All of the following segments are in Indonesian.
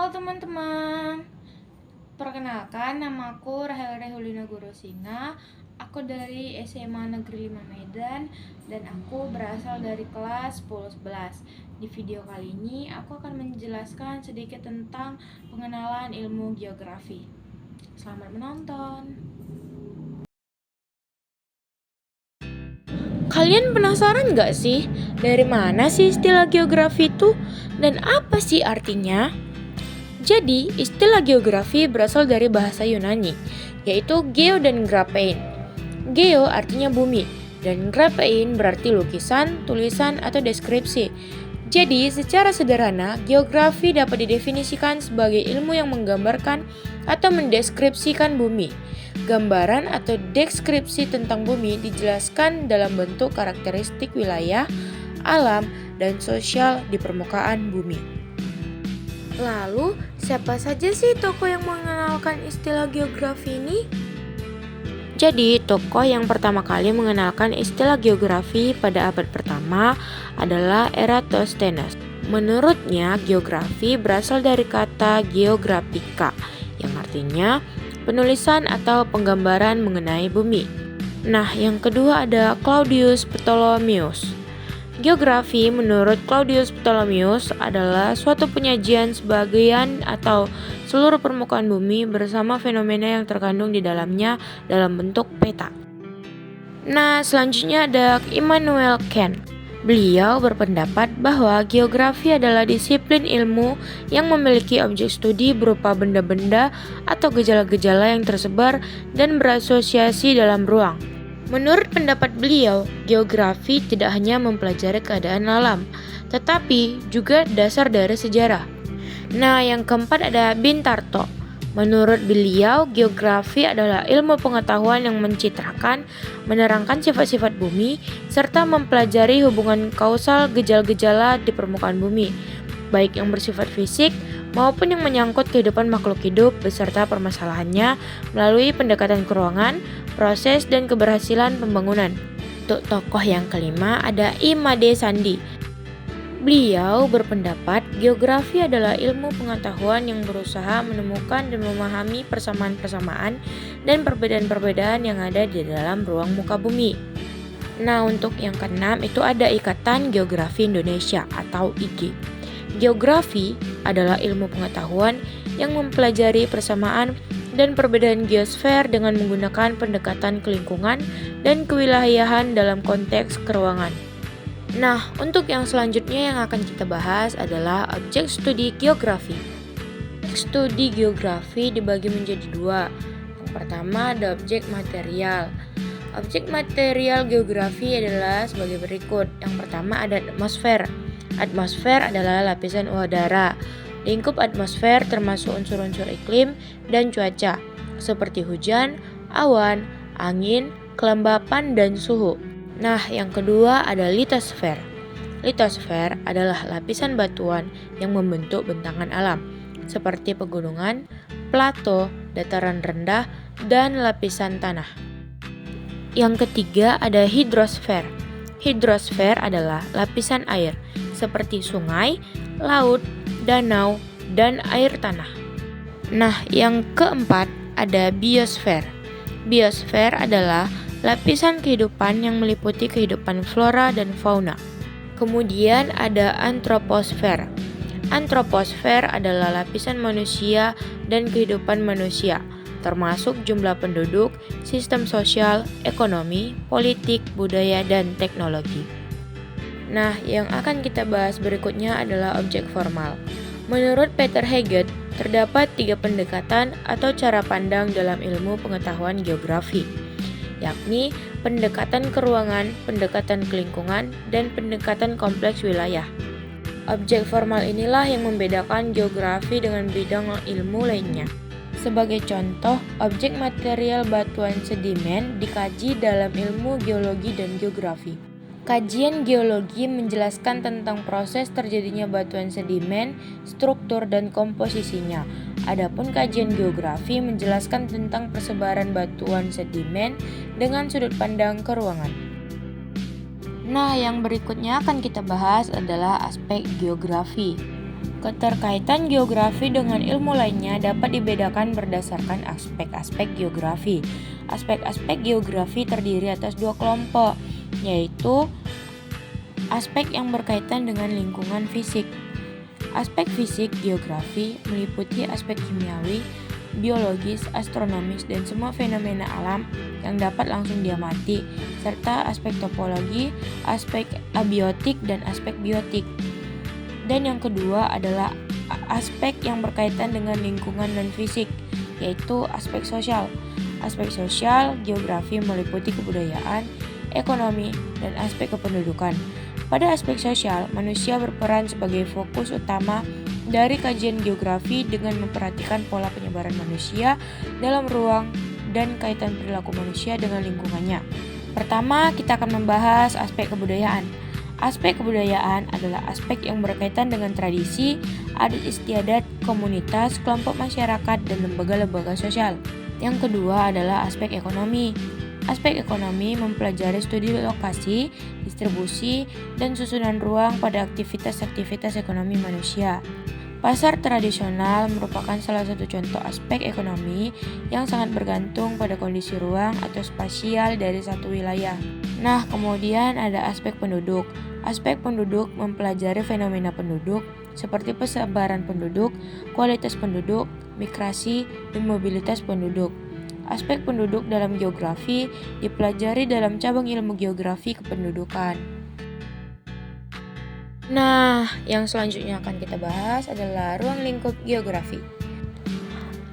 Halo teman-teman, perkenalkan namaku Rahel Rehulina Gorosinga. Aku dari SMA Negeri 5 Medan dan aku berasal dari kelas 10-11. Di video kali ini aku akan menjelaskan sedikit tentang pengenalan ilmu geografi. Selamat menonton. Kalian penasaran gak sih dari mana sih istilah geografi itu dan apa sih artinya? Jadi, istilah geografi berasal dari bahasa Yunani, yaitu geo dan graphein. Geo artinya bumi, dan graphein berarti lukisan, tulisan, atau deskripsi. Jadi, secara sederhana, geografi dapat didefinisikan sebagai ilmu yang menggambarkan atau mendeskripsikan bumi. Gambaran atau deskripsi tentang bumi dijelaskan dalam bentuk karakteristik wilayah, alam, dan sosial di permukaan bumi. Lalu, siapa saja sih tokoh yang mengenalkan istilah geografi ini? Jadi, tokoh yang pertama kali mengenalkan istilah geografi pada abad pertama adalah Eratosthenes. Menurutnya, geografi berasal dari kata geografika, yang artinya penulisan atau penggambaran mengenai bumi. Nah, yang kedua ada Claudius Ptolemaeus. Geografi menurut Claudius Ptolemaeus adalah suatu penyajian sebagian atau seluruh permukaan bumi bersama fenomena yang terkandung di dalamnya dalam bentuk peta. Nah, selanjutnya ada Immanuel Kant. Beliau berpendapat bahwa geografi adalah disiplin ilmu yang memiliki objek studi berupa benda-benda atau gejala-gejala yang tersebar dan berasosiasi dalam ruang. Menurut pendapat beliau, geografi tidak hanya mempelajari keadaan alam, tetapi juga dasar dari sejarah. Nah, yang keempat ada Bintaro. Menurut beliau, geografi adalah ilmu pengetahuan yang mencitrakan, menerangkan sifat-sifat bumi, serta mempelajari hubungan kausal gejala-gejala di permukaan bumi, baik yang bersifat fisik maupun yang menyangkut kehidupan makhluk hidup beserta permasalahannya melalui pendekatan keruangan, proses, dan keberhasilan pembangunan. Untuk tokoh yang kelima ada Imade Sandi. Beliau berpendapat geografi adalah ilmu pengetahuan yang berusaha menemukan dan memahami persamaan-persamaan dan perbedaan-perbedaan yang ada di dalam ruang muka bumi. Nah, untuk yang keenam itu ada Ikatan Geografi Indonesia atau IGI. Geografi adalah ilmu pengetahuan yang mempelajari persamaan dan perbedaan geosfer dengan menggunakan pendekatan kelingkungan dan kewilayahan dalam konteks keruangan. Nah, untuk yang selanjutnya yang akan kita bahas adalah objek studi geografi. Objek studi geografi dibagi menjadi dua. Yang pertama ada objek material. Objek material geografi adalah sebagai berikut. Yang pertama ada atmosfer. Atmosfer adalah lapisan udara. Lingkup atmosfer termasuk unsur-unsur iklim dan cuaca, seperti hujan, awan, angin, kelembapan, dan suhu. Nah, yang kedua ada litosfer. Litosfer adalah lapisan batuan yang membentuk bentangan alam, seperti pegunungan, plato, dataran rendah, dan lapisan tanah. Yang ketiga ada hidrosfer. Hidrosfer adalah lapisan air, seperti sungai, laut, danau, dan air tanah. Nah, yang keempat ada biosfer. Biosfer adalah lapisan kehidupan yang meliputi kehidupan flora dan fauna. Kemudian ada antroposfer. Antroposfer adalah lapisan manusia dan kehidupan manusia, termasuk jumlah penduduk, sistem sosial, ekonomi, politik, budaya, dan teknologi. Nah, yang akan kita bahas berikutnya adalah objek formal. Menurut Peter Haggett, terdapat 3 pendekatan atau cara pandang dalam ilmu pengetahuan geografi, yakni pendekatan keruangan, pendekatan kelingkungan, dan pendekatan kompleks wilayah. Objek formal inilah yang membedakan geografi dengan bidang ilmu lainnya. Sebagai contoh, objek material batuan sedimen dikaji dalam ilmu geologi dan geografi. Kajian geologi menjelaskan tentang proses terjadinya batuan sedimen, struktur, dan komposisinya. Adapun kajian geografi menjelaskan tentang persebaran batuan sedimen dengan sudut pandang keruangan. Nah, yang berikutnya akan kita bahas adalah aspek geografi. Keterkaitan geografi dengan ilmu lainnya dapat dibedakan berdasarkan aspek-aspek geografi. Aspek-aspek geografi terdiri atas dua kelompok, yaitu aspek yang berkaitan dengan lingkungan fisik. Aspek fisik geografi meliputi aspek kimiawi, biologis, astronomis, dan semua fenomena alam yang dapat langsung diamati, serta aspek topologi, aspek abiotik, dan aspek biotik. Dan yang kedua adalah aspek yang berkaitan dengan lingkungan non-fisik, yaitu aspek sosial. Aspek sosial geografi meliputi kebudayaan, ekonomi, dan aspek kependudukan. Pada aspek sosial, manusia berperan sebagai fokus utama dari kajian geografi dengan memperhatikan pola penyebaran manusia dalam ruang dan kaitan perilaku manusia dengan lingkungannya. Pertama, kita akan membahas aspek kebudayaan. Aspek kebudayaan adalah aspek yang berkaitan dengan tradisi, adat istiadat, komunitas, kelompok masyarakat, dan lembaga-lembaga sosial. Yang kedua adalah aspek ekonomi. Aspek ekonomi mempelajari studi lokasi, distribusi, dan susunan ruang pada aktivitas-aktivitas ekonomi manusia. Pasar tradisional merupakan salah satu contoh aspek ekonomi yang sangat bergantung pada kondisi ruang atau spasial dari satu wilayah. Nah, kemudian ada aspek penduduk. Aspek penduduk mempelajari fenomena penduduk seperti persebaran penduduk, kualitas penduduk, migrasi, dan mobilitas penduduk. Aspek penduduk dalam geografi dipelajari dalam cabang ilmu geografi kependudukan. Nah, yang selanjutnya akan kita bahas adalah ruang lingkup geografi.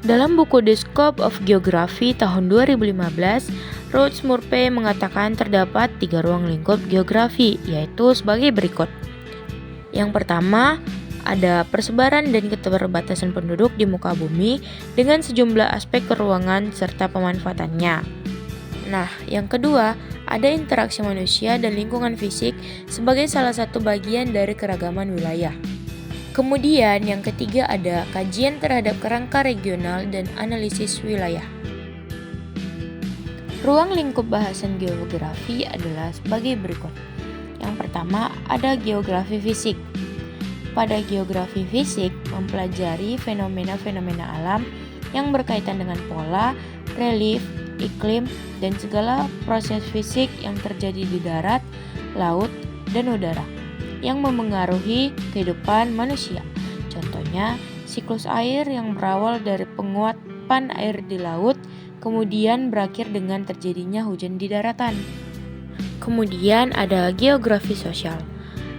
Dalam buku The Scope of Geography tahun 2015, Rhodes Murphy mengatakan terdapat 3 ruang lingkup geografi, yaitu sebagai berikut. Yang pertama, ada persebaran dan keterbatasan penduduk di muka bumi dengan sejumlah aspek keruangan serta pemanfaatannya. Nah, yang kedua, ada interaksi manusia dan lingkungan fisik sebagai salah satu bagian dari keragaman wilayah. Kemudian yang ketiga ada kajian terhadap kerangka regional dan analisis wilayah. Ruang lingkup bahasan geografi adalah sebagai berikut. Yang pertama ada geografi fisik. Pada geografi fisik mempelajari fenomena-fenomena alam yang berkaitan dengan pola, relief, iklim, dan segala proses fisik yang terjadi di darat, laut, dan udara yang memengaruhi kehidupan manusia. Contohnya, siklus air yang berawal dari penguapan air di laut, kemudian berakhir dengan terjadinya hujan di daratan. Kemudian ada geografi sosial.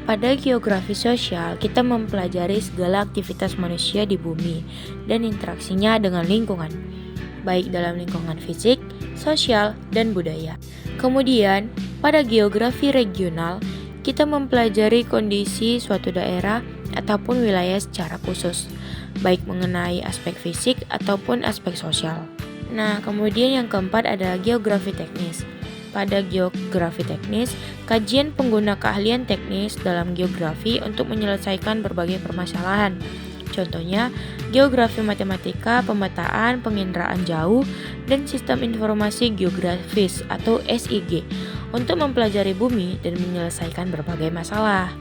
Pada geografi sosial, kita mempelajari segala aktivitas manusia di bumi dan interaksinya dengan lingkungan, baik dalam lingkungan fisik, sosial, dan budaya. Kemudian, pada geografi regional, kita mempelajari kondisi suatu daerah ataupun wilayah secara khusus, baik mengenai aspek fisik ataupun aspek sosial. Nah, kemudian yang keempat ada geografi teknis. Pada geografi teknis, kajian pengguna keahlian teknis dalam geografi untuk menyelesaikan berbagai permasalahan. Contohnya, geografi matematika, pemetaan, penginderaan jauh, dan sistem informasi geografis atau SIG untuk mempelajari bumi dan menyelesaikan berbagai masalah.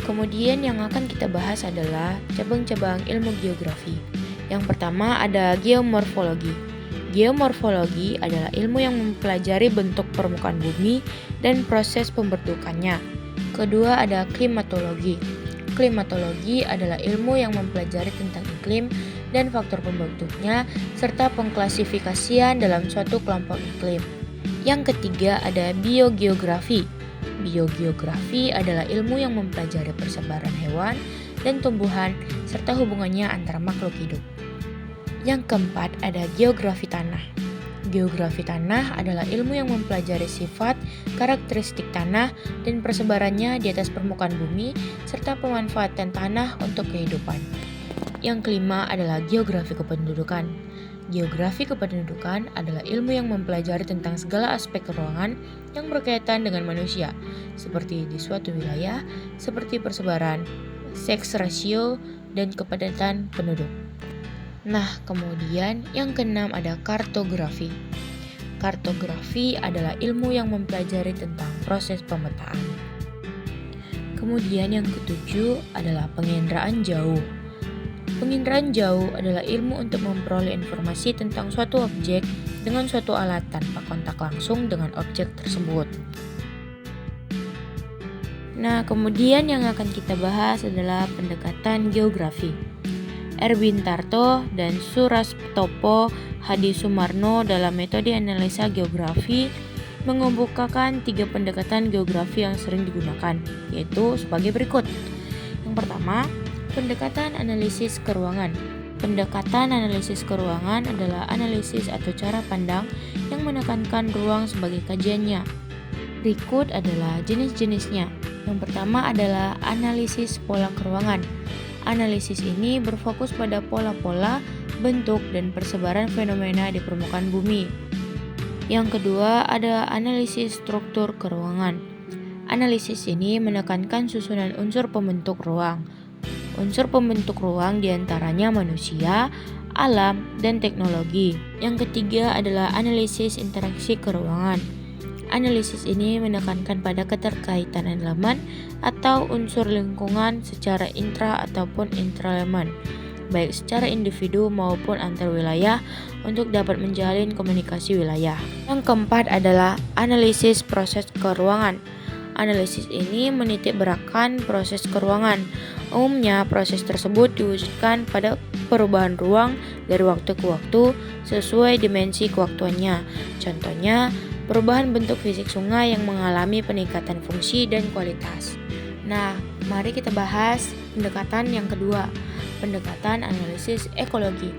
Kemudian yang akan kita bahas adalah cabang-cabang ilmu geografi. Yang pertama ada geomorfologi. Geomorfologi adalah ilmu yang mempelajari bentuk permukaan bumi dan proses pembentukannya. Kedua ada klimatologi. Klimatologi adalah ilmu yang mempelajari tentang iklim dan faktor pembentuknya serta pengklasifikasian dalam suatu kelompok iklim. Yang ketiga ada biogeografi. Biogeografi adalah ilmu yang mempelajari persebaran hewan dan tumbuhan serta hubungannya antara makhluk hidup. Yang keempat ada geografi tanah. Geografi tanah adalah ilmu yang mempelajari sifat, karakteristik tanah, dan persebarannya di atas permukaan bumi, serta pemanfaatan tanah untuk kehidupan. Yang kelima adalah geografi kependudukan. Geografi kependudukan adalah ilmu yang mempelajari tentang segala aspek ruangan yang berkaitan dengan manusia, seperti di suatu wilayah, seperti persebaran, seks rasio, dan kepadatan penduduk. Nah, kemudian yang keenam ada kartografi. Kartografi adalah ilmu yang mempelajari tentang proses pemetaan. Kemudian yang ketujuh adalah penginderaan jauh. Penginderaan jauh adalah ilmu untuk memperoleh informasi tentang suatu objek dengan suatu alat tanpa kontak langsung dengan objek tersebut. Nah, kemudian yang akan kita bahas adalah pendekatan geografi. Erwin Tarto dan Surastopo Hadi Sumarno dalam metode analisa geografi mengemukakan 3 pendekatan geografi yang sering digunakan, yaitu sebagai berikut. Yang pertama, pendekatan analisis keruangan. Pendekatan analisis keruangan adalah analisis atau cara pandang yang menekankan ruang sebagai kajiannya. Berikut adalah jenis-jenisnya. Yang pertama adalah analisis pola keruangan. Analisis ini berfokus pada pola-pola, bentuk, dan persebaran fenomena di permukaan bumi. Yang kedua ada analisis struktur keruangan. Analisis ini menekankan susunan unsur pembentuk ruang. Unsur pembentuk ruang diantaranya manusia, alam, dan teknologi. Yang ketiga adalah analisis interaksi keruangan. Analisis ini menekankan pada keterkaitan elemen atau unsur lingkungan secara intra ataupun intraelemen, baik secara individu maupun antar wilayah untuk dapat menjalin komunikasi wilayah. Yang keempat adalah analisis proses keruangan. Analisis ini menitik beratkan proses keruangan. Umumnya proses tersebut diwujudkan pada perubahan ruang dari waktu ke waktu sesuai dimensi kewaktuannya. Contohnya, perubahan bentuk fisik sungai yang mengalami peningkatan fungsi dan kualitas. Nah, mari kita bahas pendekatan yang kedua, pendekatan analisis ekologi.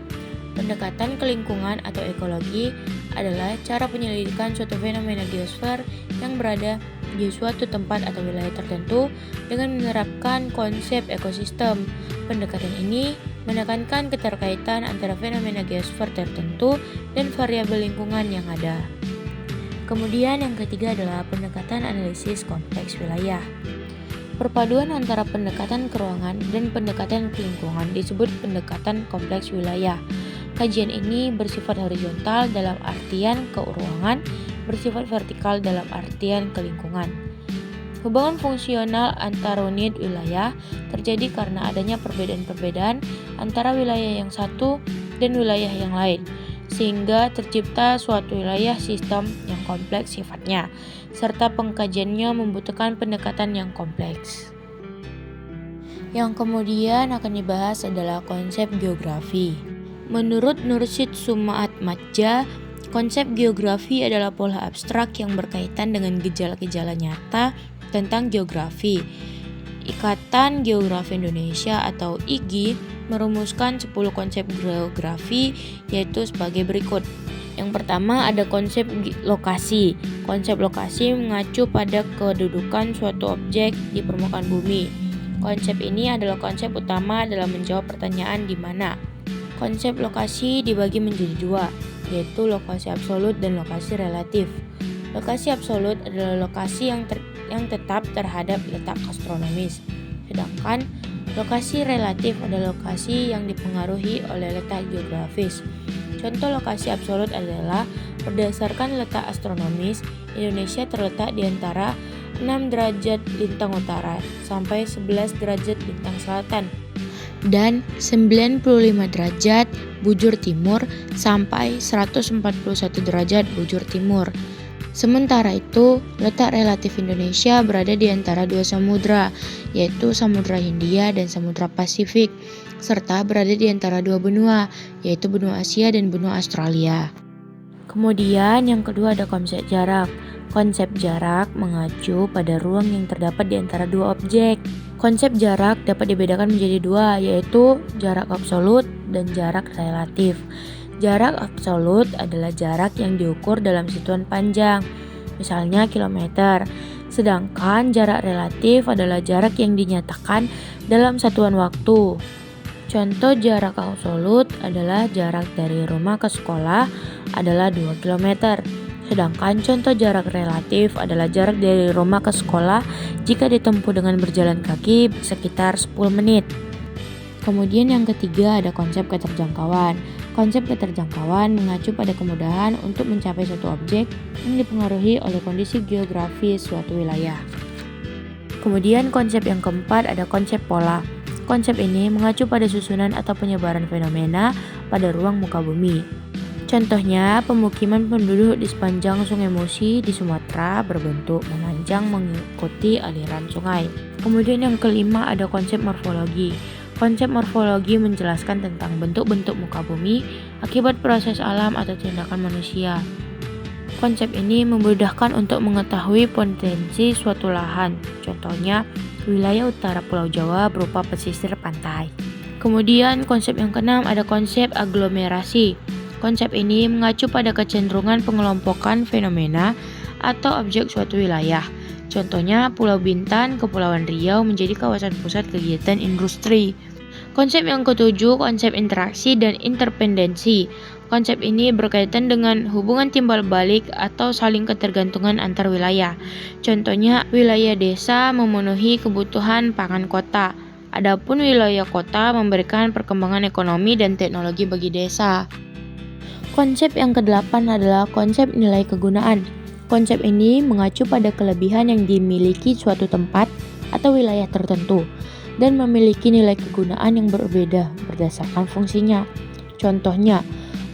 Pendekatan kelingkungan atau ekologi adalah cara penyelidikan suatu fenomena geosfer yang berada di suatu tempat atau wilayah tertentu dengan menerapkan konsep ekosistem. Pendekatan ini menekankan keterkaitan antara fenomena geosfer tertentu dan variabel lingkungan yang ada. Kemudian yang ketiga adalah pendekatan analisis kompleks wilayah. Perpaduan antara pendekatan keruangan dan pendekatan kelingkungan disebut pendekatan kompleks wilayah. Kajian ini bersifat horizontal dalam artian keruangan, bersifat vertikal dalam artian kelingkungan. Hubungan fungsional antar unit wilayah terjadi karena adanya perbedaan-perbedaan antara wilayah yang satu dan wilayah yang lain, sehingga tercipta suatu wilayah sistem yang kompleks sifatnya, serta pengkajiannya membutuhkan pendekatan yang kompleks. Yang kemudian akan dibahas adalah konsep geografi. Menurut Nursyid Sumaat-Madja, konsep geografi adalah pola abstrak yang berkaitan dengan gejala-gejala nyata tentang geografi. Ikatan Geografi Indonesia atau IGI merumuskan 10 konsep geografi yaitu sebagai berikut. Yang pertama ada konsep lokasi. Konsep lokasi mengacu pada kedudukan suatu objek di permukaan bumi. Konsep ini adalah konsep utama dalam menjawab pertanyaan di mana. Konsep lokasi dibagi menjadi 2, yaitu lokasi absolut dan lokasi relatif. Lokasi absolut adalah lokasi yang tetap terhadap letak astronomis, sedangkan lokasi relatif adalah lokasi yang dipengaruhi oleh letak geografis. Contoh lokasi absolut adalah berdasarkan letak astronomis, Indonesia terletak di antara 6 derajat lintang utara sampai 11 derajat lintang selatan dan 95 derajat bujur timur sampai 141 derajat bujur timur. Sementara itu, letak relatif Indonesia berada di antara 2 samudra, yaitu Samudra Hindia dan Samudra Pasifik, serta berada di antara 2 benua, yaitu benua Asia dan benua Australia. Kemudian yang kedua ada konsep jarak. Konsep jarak mengacu pada ruang yang terdapat di antara 2 objek. Konsep jarak dapat dibedakan menjadi 2, yaitu jarak absolut dan jarak relatif. Jarak absolut adalah jarak yang diukur dalam satuan panjang, misalnya kilometer. Sedangkan jarak relatif adalah jarak yang dinyatakan dalam satuan waktu. Contoh jarak absolut adalah jarak dari rumah ke sekolah adalah 2 km. Sedangkan contoh jarak relatif adalah jarak dari rumah ke sekolah jika ditempuh dengan berjalan kaki sekitar 10 menit. Kemudian yang ketiga ada konsep keterjangkauan. Konsep keterjangkauan mengacu pada kemudahan untuk mencapai suatu objek yang dipengaruhi oleh kondisi geografis suatu wilayah. Kemudian konsep yang keempat ada konsep pola. Konsep ini mengacu pada susunan atau penyebaran fenomena pada ruang muka bumi. Contohnya, pemukiman penduduk di sepanjang Sungai Musi di Sumatera berbentuk memanjang mengikuti aliran sungai. Kemudian yang kelima ada konsep morfologi. Konsep morfologi menjelaskan tentang bentuk-bentuk muka bumi akibat proses alam atau tindakan manusia. Konsep ini memudahkan untuk mengetahui potensi suatu lahan. Contohnya, wilayah utara Pulau Jawa berupa pesisir pantai. Kemudian konsep yang keenam ada konsep aglomerasi. Konsep ini mengacu pada kecenderungan pengelompokan fenomena atau objek suatu wilayah. Contohnya, Pulau Bintan, Kepulauan Riau menjadi kawasan pusat kegiatan industri. Konsep yang ketujuh, konsep interaksi dan interdependensi. Konsep ini berkaitan dengan hubungan timbal balik atau saling ketergantungan antar wilayah. Contohnya, wilayah desa memenuhi kebutuhan pangan kota. Adapun wilayah kota memberikan perkembangan ekonomi dan teknologi bagi desa. Konsep yang kedelapan adalah konsep nilai kegunaan. Konsep ini mengacu pada kelebihan yang dimiliki suatu tempat atau wilayah tertentu dan memiliki nilai kegunaan yang berbeda berdasarkan fungsinya. Contohnya,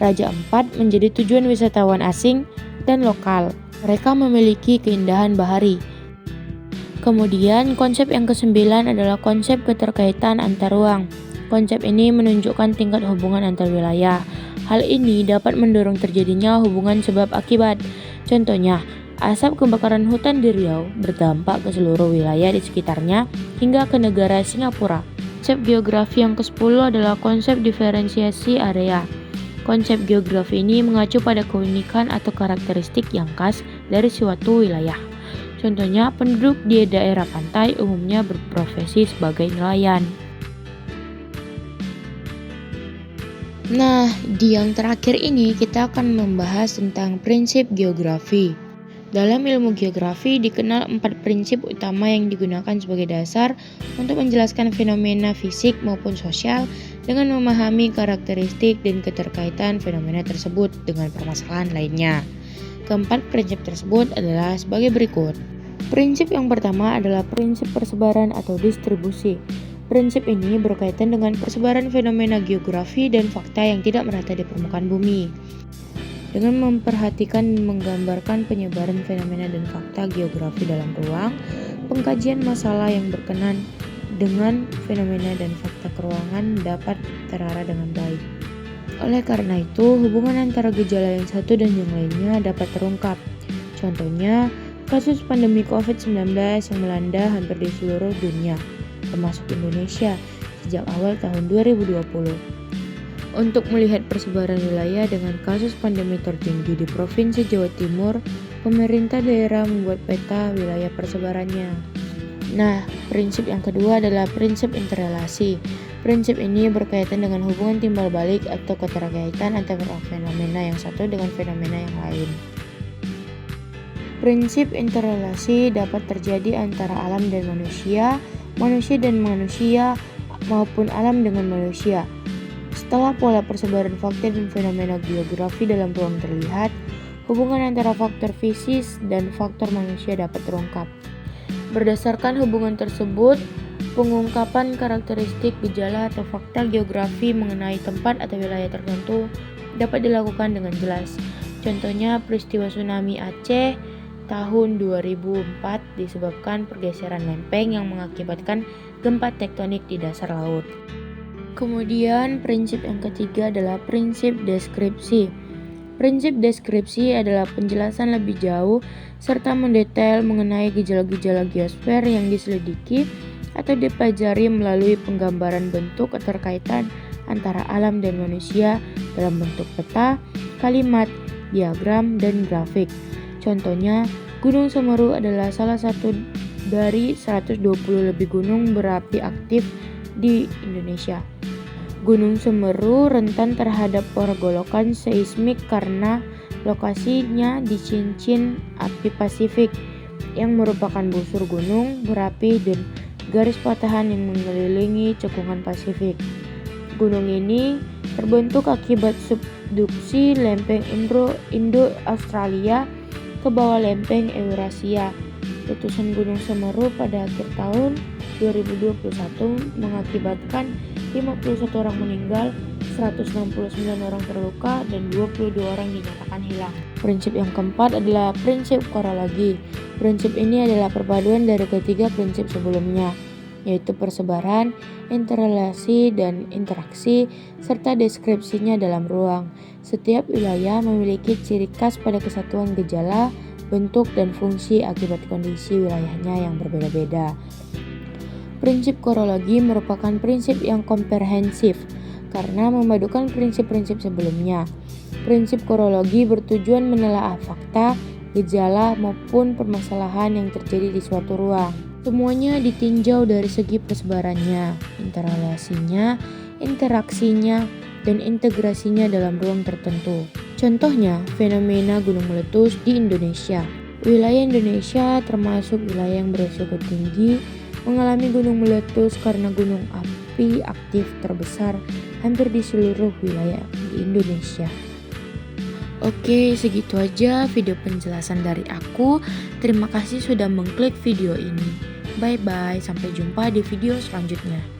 Raja Ampat menjadi tujuan wisatawan asing dan lokal. Mereka memiliki keindahan bahari. Kemudian konsep yang kesembilan adalah konsep keterkaitan antar ruang. Konsep ini menunjukkan tingkat hubungan antar wilayah. Hal ini dapat mendorong terjadinya hubungan sebab akibat. Contohnya, asap kebakaran hutan di Riau berdampak ke seluruh wilayah di sekitarnya hingga ke negara Singapura. Konsep geografi yang ke-10 adalah konsep diferensiasi area. Konsep geografi ini mengacu pada keunikan atau karakteristik yang khas dari suatu wilayah. Contohnya, penduduk di daerah pantai umumnya berprofesi sebagai nelayan. Nah, di yang terakhir ini kita akan membahas tentang prinsip geografi. Dalam ilmu geografi dikenal 4 prinsip utama yang digunakan sebagai dasar untuk menjelaskan fenomena fisik maupun sosial dengan memahami karakteristik dan keterkaitan fenomena tersebut dengan permasalahan lainnya. Keempat prinsip tersebut adalah sebagai berikut. Prinsip yang pertama adalah prinsip persebaran atau distribusi. Prinsip ini berkaitan dengan persebaran fenomena geografi dan fakta yang tidak merata di permukaan bumi. Dengan memperhatikan dan menggambarkan penyebaran fenomena dan fakta geografi dalam ruang, pengkajian masalah yang berkenaan dengan fenomena dan fakta keruangan dapat terarah dengan baik. Oleh karena itu, hubungan antara gejala yang satu dan yang lainnya dapat terungkap. Contohnya, kasus pandemi COVID-19 yang melanda hampir di seluruh dunia, termasuk Indonesia, sejak awal tahun 2020. Untuk melihat persebaran wilayah dengan kasus pandemi tertinggi di Provinsi Jawa Timur, pemerintah daerah membuat peta wilayah persebarannya. Nah, prinsip yang kedua adalah prinsip interrelasi. Prinsip ini berkaitan dengan hubungan timbal balik atau keterkaitan antara fenomena yang satu dengan fenomena yang lain. Prinsip interrelasi dapat terjadi antara alam dan manusia, manusia dan manusia, maupun alam dengan manusia. Setelah pola persebaran fakta dan fenomena geografi dalam ruang terlihat, hubungan antara faktor fisik dan faktor manusia dapat terungkap. Berdasarkan hubungan tersebut, pengungkapan karakteristik gejala atau fakta geografi mengenai tempat atau wilayah tertentu dapat dilakukan dengan jelas. Contohnya, peristiwa tsunami Aceh tahun 2004 disebabkan pergeseran lempeng yang mengakibatkan gempa tektonik di dasar laut. Kemudian prinsip yang ketiga adalah prinsip deskripsi. Prinsip deskripsi adalah penjelasan lebih jauh serta mendetail mengenai gejala-gejala geosfer yang diselidiki atau dipelajari melalui penggambaran bentuk keterkaitan antara alam dan manusia dalam bentuk peta, kalimat, diagram, dan grafik. Contohnya, Gunung Semeru adalah salah satu dari 120 lebih gunung berapi aktif di Indonesia. Gunung Semeru rentan terhadap pergolakan seismik karena lokasinya di cincin api Pasifik yang merupakan busur gunung berapi dan garis patahan yang mengelilingi cekungan Pasifik. Gunung ini terbentuk akibat subduksi lempeng Indo-Australia ke bawah lempeng Eurasia Letusan Gunung Semeru pada akhir tahun 2021 mengakibatkan 51 orang meninggal, 169 orang terluka, dan 22 orang dinyatakan hilang. Prinsip yang keempat adalah prinsip korologi. Prinsip ini adalah perpaduan dari ketiga prinsip sebelumnya, yaitu persebaran, interrelasi, dan interaksi, serta deskripsinya dalam ruang. Setiap wilayah memiliki ciri khas pada kesatuan gejala, bentuk, dan fungsi akibat kondisi wilayahnya yang berbeda-beda. Prinsip korologi merupakan prinsip yang komprehensif karena memadukan prinsip-prinsip sebelumnya. Prinsip korologi bertujuan menelaah fakta, gejala, maupun permasalahan yang terjadi di suatu ruang. Semuanya ditinjau dari segi persebarannya, interrelasinya, interaksinya, dan integrasinya dalam ruang tertentu. Contohnya, fenomena gunung meletus di Indonesia. Wilayah Indonesia termasuk wilayah yang berisiko tinggi mengalami gunung meletus karena gunung api aktif terbesar hampir di seluruh wilayah di Indonesia. Oke, segitu aja video penjelasan dari aku. Terima kasih sudah mengklik video ini. Bye-bye, sampai jumpa di video selanjutnya.